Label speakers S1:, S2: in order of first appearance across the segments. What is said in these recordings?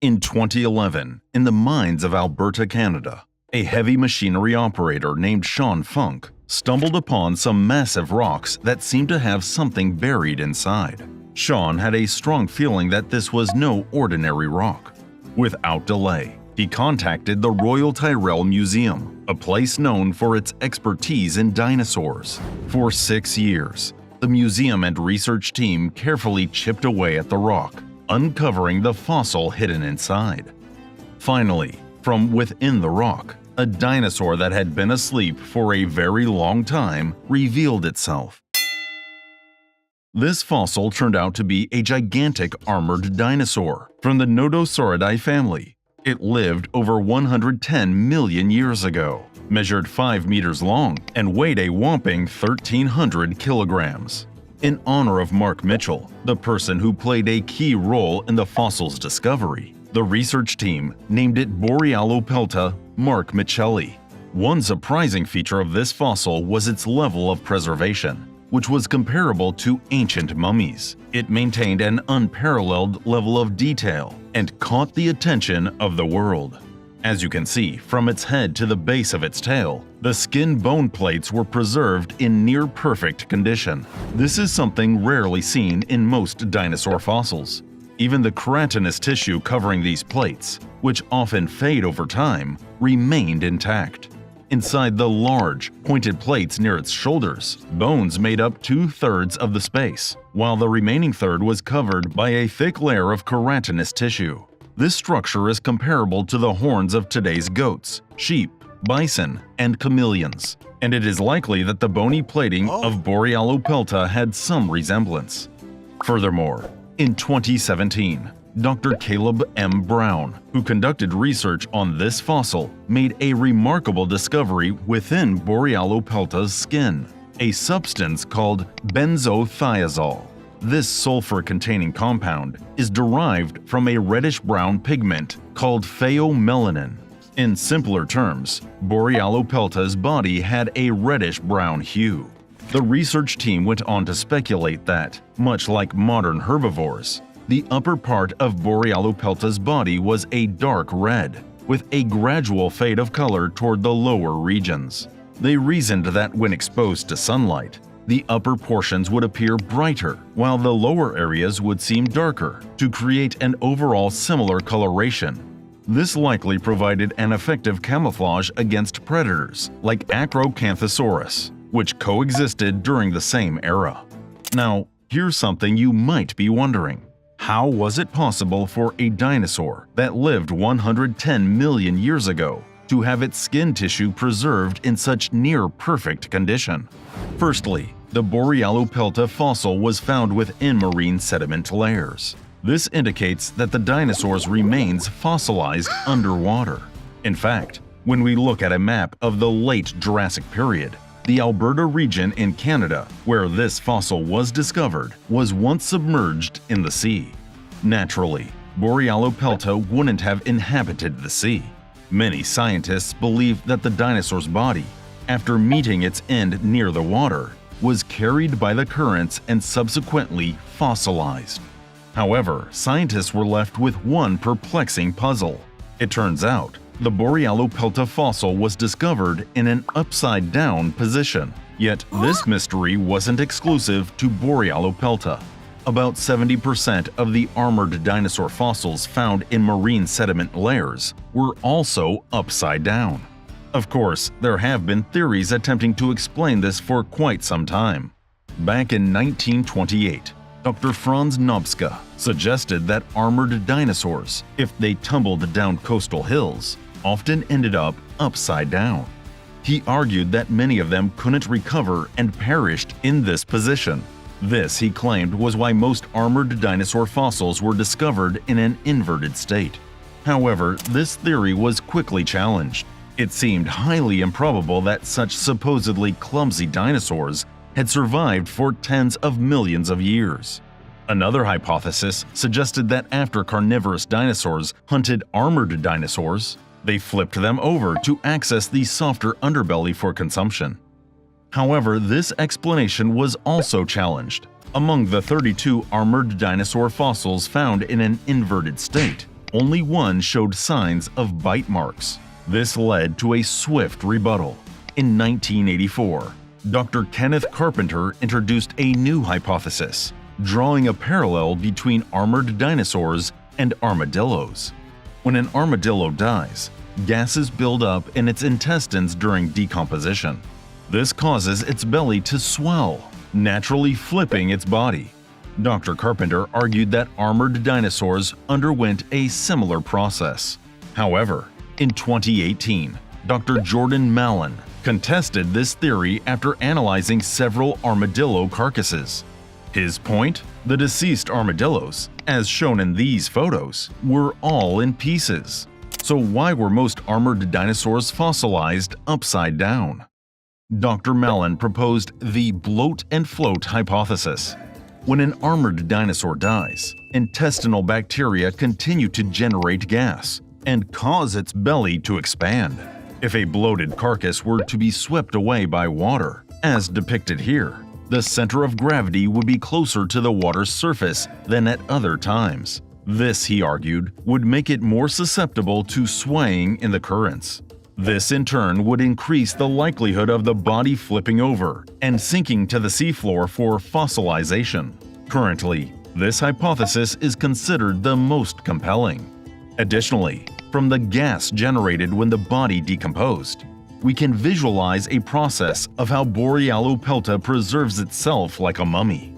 S1: In 2011, in the mines of Alberta, Canada, a heavy machinery operator named Sean Funk stumbled upon some massive rocks that seemed to have something buried inside. Sean had a strong feeling that this was no ordinary rock. Without delay, he contacted the Royal Tyrrell Museum, a place known for its expertise in dinosaurs. For 6 years, the museum and research team carefully chipped away at the rock, uncovering the fossil hidden inside. Finally, from within the rock, a dinosaur that had been asleep for a very long time revealed itself. This fossil turned out to be a gigantic armored dinosaur from the Nodosauridae family. It lived over 110 million years ago, measured 5 meters long, and weighed a whopping 1,300 kilograms. In honor of Mark Mitchell, the person who played a key role in the fossil's discovery, the research team named it Borealopelta Mark Mitchelli. One surprising feature of this fossil was its level of preservation, which was comparable to ancient mummies. It maintained an unparalleled level of detail and caught the attention of the world. As you can see, from its head to the base of its tail, the skin bone plates were preserved in near-perfect condition. This is something rarely seen in most dinosaur fossils. Even the keratinous tissue covering these plates, which often fade over time, remained intact. Inside the large, pointed plates near its shoulders, bones made up 2/3 of the space, while the remaining third was covered by a thick layer of keratinous tissue. This structure is comparable to the horns of today's goats, sheep, bison, and chameleons, and it is likely that the bony plating of Borealopelta had some resemblance. Furthermore, in 2017, Dr. Caleb M. Brown, who conducted research on this fossil, made a remarkable discovery within Borealopelta's skin, a substance called benzothiazole. This sulfur-containing compound is derived from a reddish-brown pigment called phaomelanin. In simpler terms, Borealopelta's body had a reddish-brown hue. The research team went on to speculate that, much like modern herbivores, the upper part of Borealopelta's body was a dark red, with a gradual fade of color toward the lower regions. They reasoned that when exposed to sunlight, the upper portions would appear brighter, while the lower areas would seem darker, to create an overall similar coloration. This likely provided an effective camouflage against predators like Acrocanthosaurus, which coexisted during the same era. Now, here's something you might be wondering. How was it possible for a dinosaur that lived 110 million years ago to have its skin tissue preserved in such near-perfect condition? Firstly, the Borealopelta fossil was found within marine sediment layers. This indicates that the dinosaur's remains fossilized underwater. In fact, when we look at a map of the late Jurassic period, the Alberta region in Canada, where this fossil was discovered, was once submerged in the sea. Naturally, Borealopelta wouldn't have inhabited the sea. Many scientists believe that the dinosaur's body, after meeting its end near the water, was carried by the currents and subsequently fossilized. However, scientists were left with one perplexing puzzle. It turns out, the Borealopelta fossil was discovered in an upside-down position. Yet this mystery wasn't exclusive to Borealopelta. About 70% of the armored dinosaur fossils found in marine sediment layers were also upside down. Of course, there have been theories attempting to explain this for quite some time. Back in 1928, Dr. Franz Nobska suggested that armored dinosaurs, if they tumbled down coastal hills, often ended up upside down. He argued that many of them couldn't recover and perished in this position. This, he claimed, was why most armored dinosaur fossils were discovered in an inverted state. However, this theory was quickly challenged. It seemed highly improbable that such supposedly clumsy dinosaurs had survived for tens of millions of years. Another hypothesis suggested that after carnivorous dinosaurs hunted armored dinosaurs, they flipped them over to access the softer underbelly for consumption. However, this explanation was also challenged. Among the 32 armored dinosaur fossils found in an inverted state, only one showed signs of bite marks. This led to a swift rebuttal. In 1984, Dr. Kenneth Carpenter introduced a new hypothesis, drawing a parallel between armored dinosaurs and armadillos. When an armadillo dies, gases build up in its intestines during decomposition. This causes its belly to swell, naturally flipping its body. Dr. Carpenter argued that armored dinosaurs underwent a similar process. However, in 2018, Dr. Jordan Mallon contested this theory after analyzing several armadillo carcasses. His point? The deceased armadillos, as shown in these photos, were all in pieces. So why were most armored dinosaurs fossilized upside down? Dr. Mallon proposed the bloat-and-float hypothesis. When an armored dinosaur dies, intestinal bacteria continue to generate gas and cause its belly to expand. If a bloated carcass were to be swept away by water, as depicted here, the center of gravity would be closer to the water's surface than at other times. This, he argued, would make it more susceptible to swaying in the currents. This in turn would increase the likelihood of the body flipping over and sinking to the seafloor for fossilization. Currently, this hypothesis is considered the most compelling. Additionally, from the gas generated when the body decomposed, we can visualize a process of how Borealopelta preserves itself like a mummy.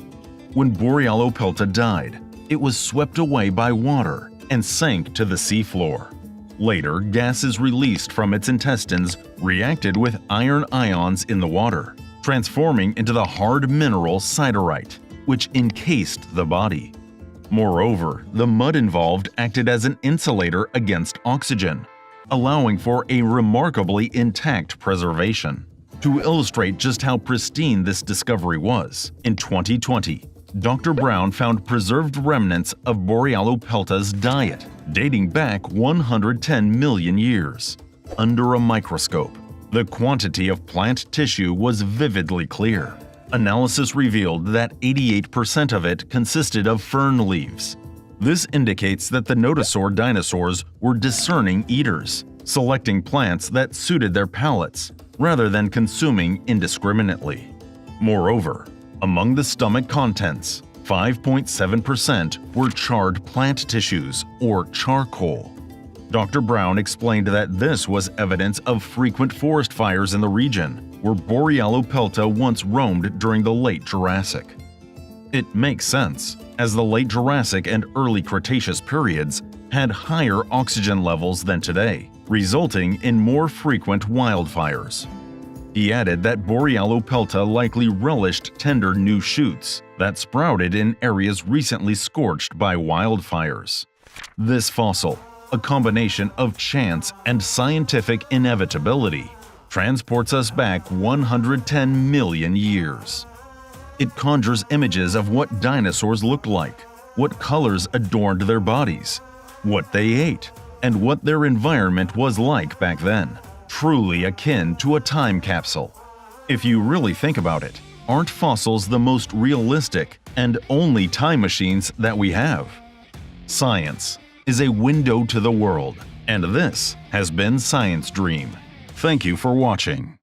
S1: When Borealopelta died, it was swept away by water and sank to the seafloor. Later, gases released from its intestines reacted with iron ions in the water, transforming into the hard mineral siderite, which encased the body. Moreover, the mud involved acted as an insulator against oxygen, allowing for a remarkably intact preservation. To illustrate just how pristine this discovery was, in 2020, Dr. Brown found preserved remnants of Borealopelta's diet dating back 110 million years. Under a microscope, the quantity of plant tissue was vividly clear. Analysis revealed that 88% of it consisted of fern leaves. This indicates that the Nodosaur dinosaurs were discerning eaters, selecting plants that suited their palates rather than consuming indiscriminately. Moreover, among the stomach contents, 5.7% were charred plant tissues or charcoal. Dr. Brown explained that this was evidence of frequent forest fires in the region where Borealopelta once roamed during the late Jurassic. It makes sense, as the late Jurassic and early Cretaceous periods had higher oxygen levels than today, resulting in more frequent wildfires. He added that Borealopelta likely relished tender new shoots that sprouted in areas recently scorched by wildfires. This fossil, a combination of chance and scientific inevitability, transports us back 110 million years. It conjures images of what dinosaurs looked like, what colors adorned their bodies, what they ate, and what their environment was like back then. Truly akin to a time capsule. If you really think about it, aren't fossils the most realistic and only time machines that we have? Science is a window to the world, and this has been Science Dream. Thank you for watching.